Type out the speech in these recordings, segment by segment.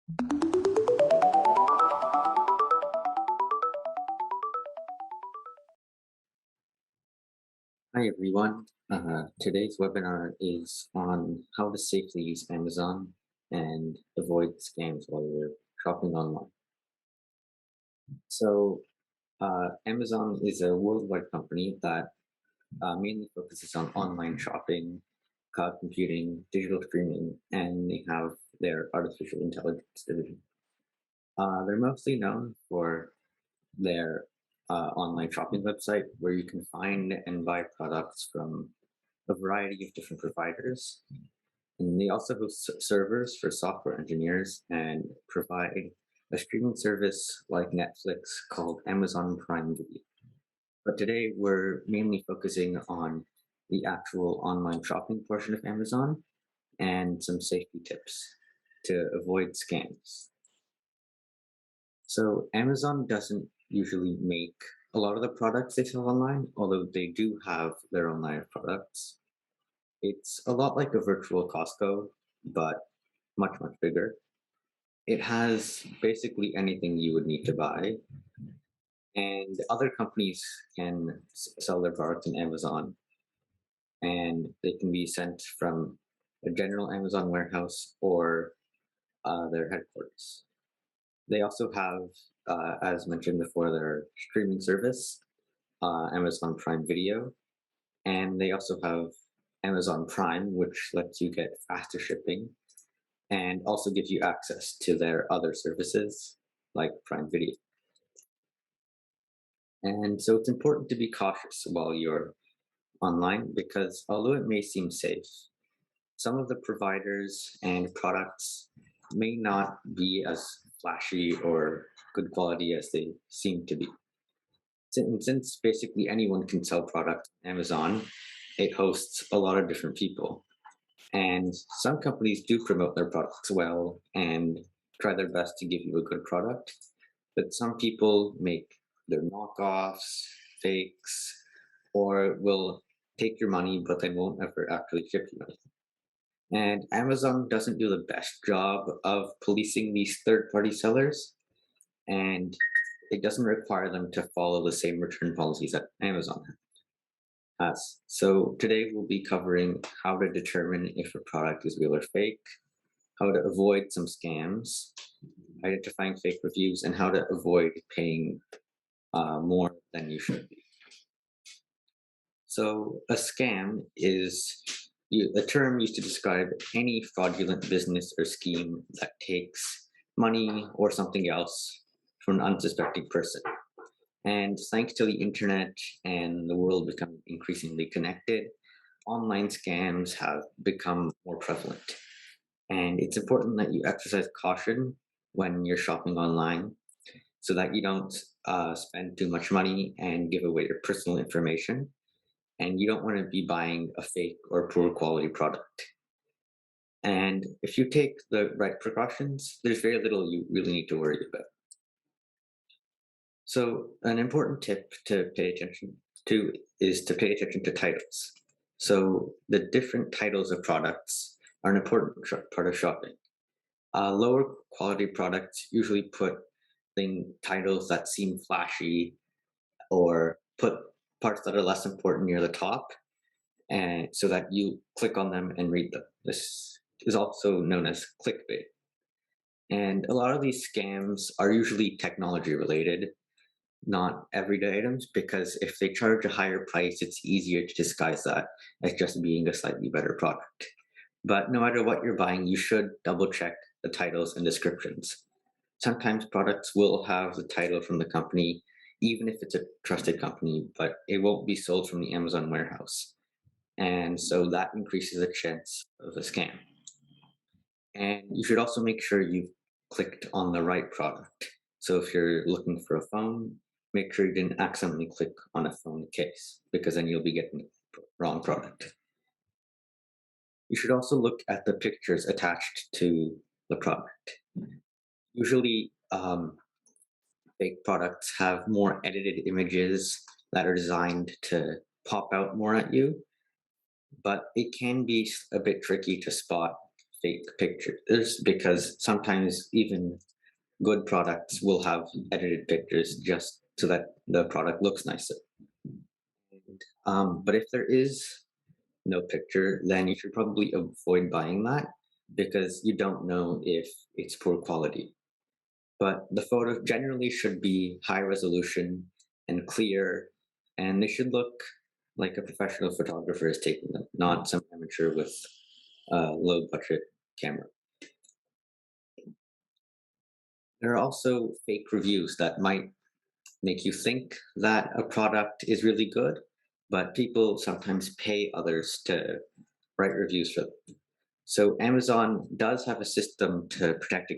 Hi everyone. Today's webinar is on how to safely use Amazon and avoid scams while you're shopping online. Amazon is a worldwide company that mainly focuses on online shopping, cloud computing, digital streaming, and they have their artificial intelligence division. They're mostly known for their online shopping website where you can find and buy products from a variety of different providers. And they also host servers for software engineers and provide a streaming service like Netflix called Amazon Prime Video. But today we're mainly focusing on the actual online shopping portion of Amazon and some safety tips to avoid scams. So Amazon doesn't usually make a lot of the products they sell online, although they do have their own line of products. It's a lot like a virtual Costco, but much, much bigger. It has basically anything you would need to buy, and other companies can sell their products in Amazon, and they can be sent from a general Amazon warehouse or their headquarters. They also have, as mentioned before, their streaming service, Amazon Prime Video, and they also have Amazon Prime, which lets you get faster shipping and also gives you access to their other services like Prime Video. And so it's important to be cautious while you're online because although it may seem safe, some of the providers and products may not be as flashy or good quality as they seem to be. Since basically anyone can sell products on Amazon, it hosts a lot of different people. And some companies do promote their products well and try their best to give you a good product. But some people make their knockoffs, fakes, or will take your money, but they won't ever actually ship you anything. And Amazon doesn't do the best job of policing these third party sellers, and it doesn't require them to follow the same return policies that Amazon has. So today we'll be covering how to determine if a product is real or fake, how to avoid some scams, identifying fake reviews, and how to avoid paying more than you should be. So a scam is a term used to describe any fraudulent business or scheme that takes money or something else from an unsuspecting person. And thanks to the internet and the world becoming increasingly connected, online scams have become more prevalent. And it's important that you exercise caution when you're shopping online so that you don't spend too much money and give away your personal information. And you don't want to be buying a fake or poor quality product. And if you take the right precautions, there's very little you really need to worry about. So, an important tip to pay attention to is to pay attention to titles. So, the different titles of products are an important part of shopping. Lower quality products usually put titles that seem flashy or put parts that are less important near the top, and so that you click on them and read them. This is also known as clickbait. And a lot of these scams are usually technology related, not everyday items, because if they charge a higher price, it's easier to disguise that as just being a slightly better product. But no matter what you're buying, you should double check the titles and descriptions. Sometimes products will have the title from the company, even if it's a trusted company, but it won't be sold from the Amazon warehouse. And so that increases the chance of a scam. And you should also make sure you've clicked on the right product. So if you're looking for a phone, make sure you didn't accidentally click on a phone case because then you'll be getting the wrong product. You should also look at the pictures attached to the product. Usually, fake products have more edited images that are designed to pop out more at you, but it can be a bit tricky to spot fake pictures because sometimes even good products will have edited pictures just so that the product looks nicer. But if there is no picture, then you should probably avoid buying that because you don't know if it's poor quality. But the photo generally should be high resolution and clear, and they should look like a professional photographer is taking them, not some amateur with a low budget camera. There are also fake reviews that might make you think that a product is really good, but people sometimes pay others to write reviews for them. So Amazon does have a system to protect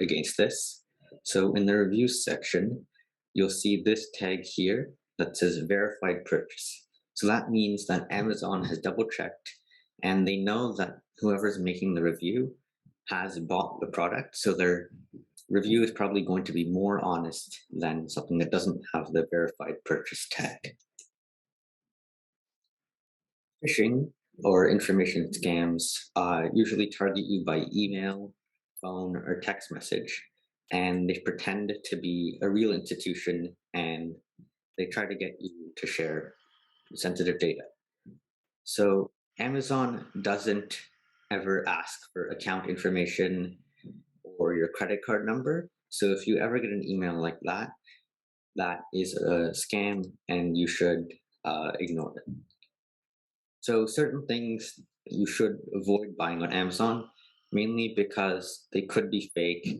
against this. So in the reviews section, you'll see this tag here that says verified purchase. So that means that Amazon has double checked and they know that whoever's making the review has bought the product. So their review is probably going to be more honest than something that doesn't have the verified purchase tag. Phishing or information scams usually target you by email, phone, or text message, and they pretend to be a real institution and they try to get you to share sensitive data. So Amazon doesn't ever ask for account information or your credit card number. So if you ever get an email like that, that is a scam and you should ignore it. So certain things you should avoid buying on Amazon, mainly because they could be fake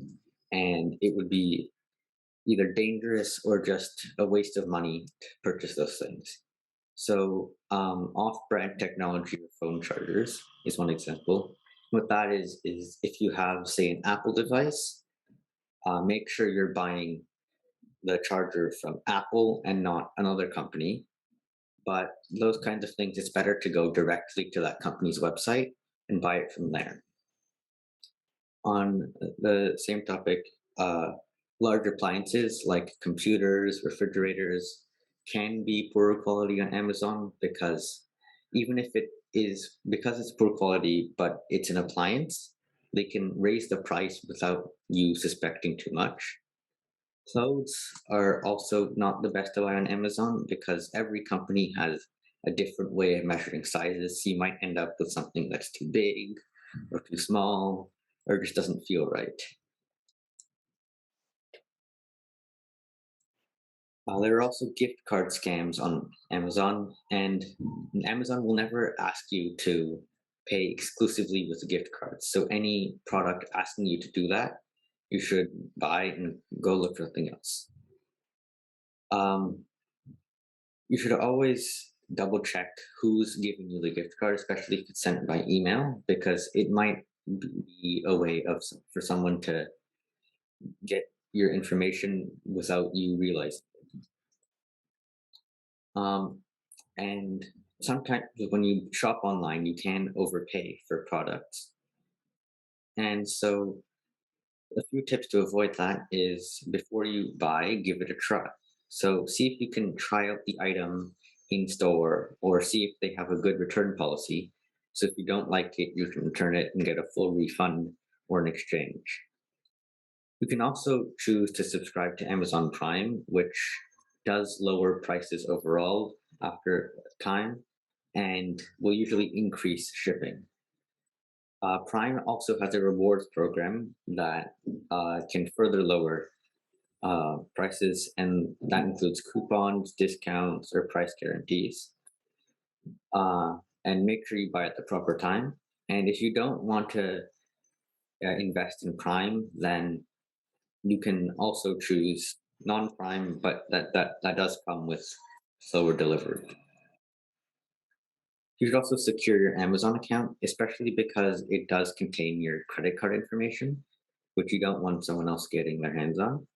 and it would be either dangerous or just a waste of money to purchase those things. So off-brand technology or phone chargers is one example. What that is if you have, say, an Apple device, make sure you're buying the charger from Apple and not another company. But those kinds of things, it's better to go directly to that company's website and buy it from there. On the same topic, large appliances like computers, refrigerators can be poorer quality on Amazon because even if it is because it's poor quality, but it's an appliance, they can raise the price without you suspecting too much. Clothes are also not the best to buy on Amazon because every company has a different way of measuring sizes. So you might end up with something that's too big or too small or just doesn't feel right. There are also gift card scams on Amazon, and Amazon will never ask you to pay exclusively with a gift card. So any product asking you to do that, you should buy and go look for something else. Um, you should always double check who's giving you the gift card, especially if it's sent by email, because it might be a way of for someone to get your information without you realizing. Um, and sometimes when you shop online, you can overpay for products, and so a few tips to avoid that is before you buy, give it a try. So see if you can try out the item in store or see if they have a good return policy. So if you don't like it, you can return it and get a full refund or an exchange. You can also choose to subscribe to Amazon Prime, which does lower prices overall after time and will usually increase shipping. Prime also has a rewards program that can further lower prices, and that includes coupons, discounts, or price guarantees. And make sure you buy at the proper time. And if you don't want to invest in Prime, then you can also choose non-Prime, but that does come with slower delivery. You should also secure your Amazon account, especially because it does contain your credit card information, which you don't want someone else getting their hands on.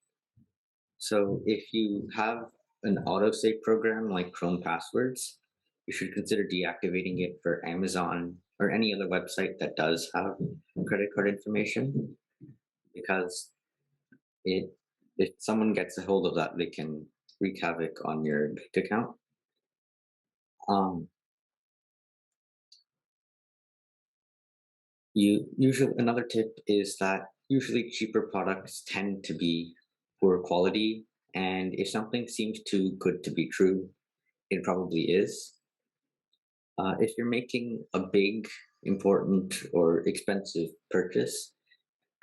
So if you have an autosave program like Chrome Passwords, you should consider deactivating it for Amazon or any other website that does have credit card information because it if someone gets a hold of that, they can wreak havoc on your bank account. Um, Usually another tip is that usually cheaper products tend to be poor quality, and if something seems too good to be true, it probably is. If you're making a big, important, or expensive purchase,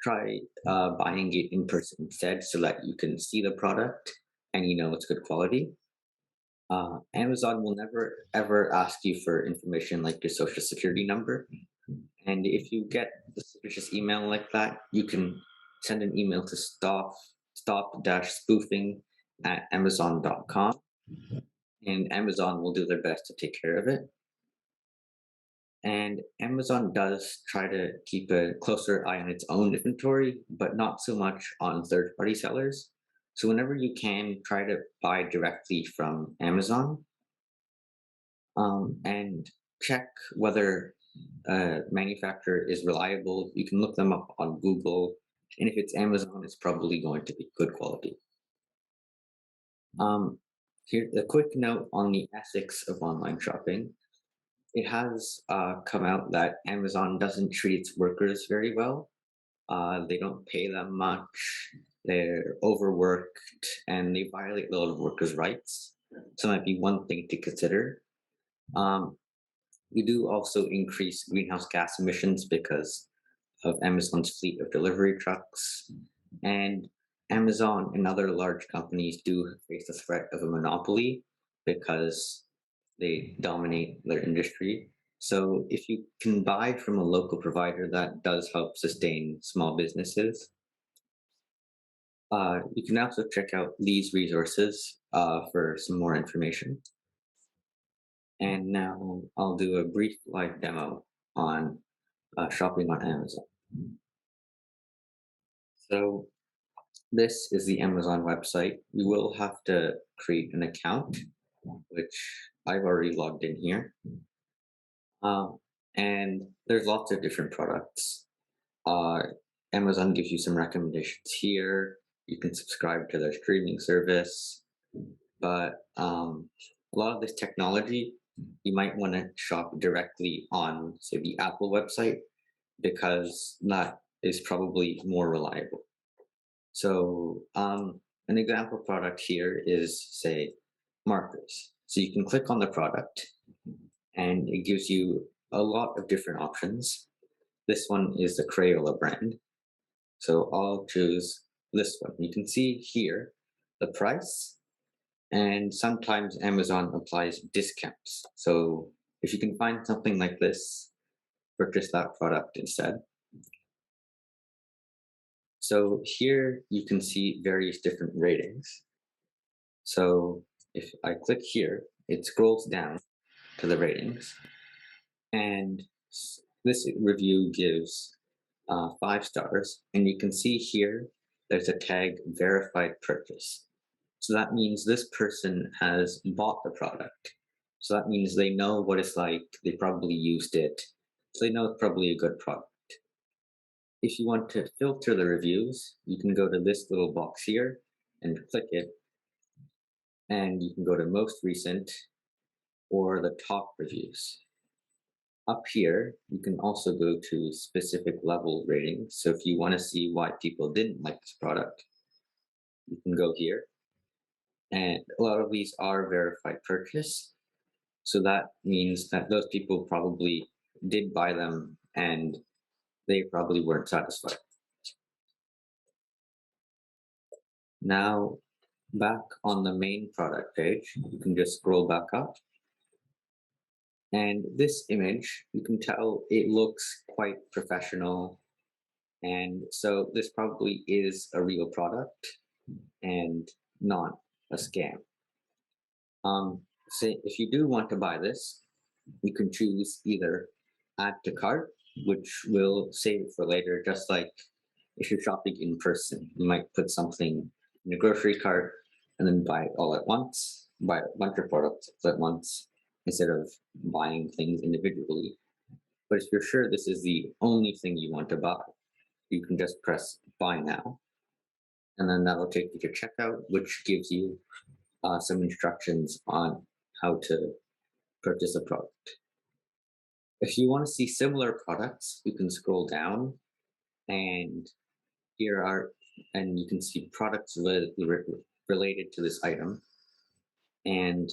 try buying it in person instead so that you can see the product and you know it's good quality. Amazon will never ever ask you for information like your social security number. And if you get a suspicious email like that, you can send an email to stop-spoofing at amazon.com, and Amazon will do their best to take care of it. And Amazon does try to keep a closer eye on its own inventory, but not so much on third-party sellers. So whenever you can, try to buy directly from Amazon, and check whether a manufacturer is reliable. You can look them up on Google, and if it's Amazon, it's probably going to be good quality. Um, Here, a quick note on the ethics of online shopping. It has come out that Amazon doesn't treat its workers very well. They don't pay them much. They're overworked, and they violate a lot of workers' rights. So that might be one thing to consider. Um, we do also increase greenhouse gas emissions because of Amazon's fleet of delivery trucks. And Amazon and other large companies do face the threat of a monopoly because they dominate their industry. So if you can buy from a local provider, that does help sustain small businesses. You can also check out these resources for some more information. And now I'll do a brief live demo on shopping on Amazon. So this is the Amazon website. You will have to create an account, which I've already logged in here. Um, and there's lots of different products. Uh, Amazon gives you some recommendations here. You can subscribe to their streaming service, but a lot of this technology, you might want to shop directly on, say, the Apple website because that is probably more reliable. So an example product here is, say, markers. So you can click on the product and it gives you a lot of different options. This one is the Crayola brand. So I'll choose this one. You can see here the price, and sometimes Amazon applies discounts. So if you can find something like this, purchase that product instead. So here you can see various different ratings. So if I click here, it scrolls down to the ratings, and this review gives 5 stars, and you can see here there's a tag verified purchase. So that means this person has bought the product. So that means they know what it's like, they probably used it, so they know it's probably a good product. If you want to filter the reviews, you can go to this little box here and click it, and you can go to most recent or the top reviews. Up here, you can also go to specific level ratings. So if you want to see why people didn't like this product, you can go here. And a lot of these are verified purchase. So that means that those people probably did buy them and they probably weren't satisfied. Now, back on the main product page, you can just scroll back up. And this image, you can tell it looks quite professional. And so this probably is a real product and not a scam. So if you do want to buy this, you can choose either add to cart, which will save it for later, just like if you're shopping in person, you might put something in a grocery cart and then buy it all at once, buy a bunch of products at once instead of buying things individually. But if you're sure this is the only thing you want to buy, you can just press buy now, and then that'll take you to checkout, which gives you some instructions on how to purchase a product. If you want to see similar products, you can scroll down and here are, and you can see products related to this item. And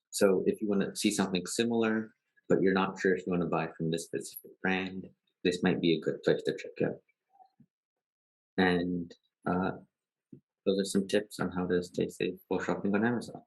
so if you want to see something similar, but you're not sure if you want to buy from this specific brand, this might be a good place to check out. And uh, those are some tips on how to stay safe while shopping on Amazon.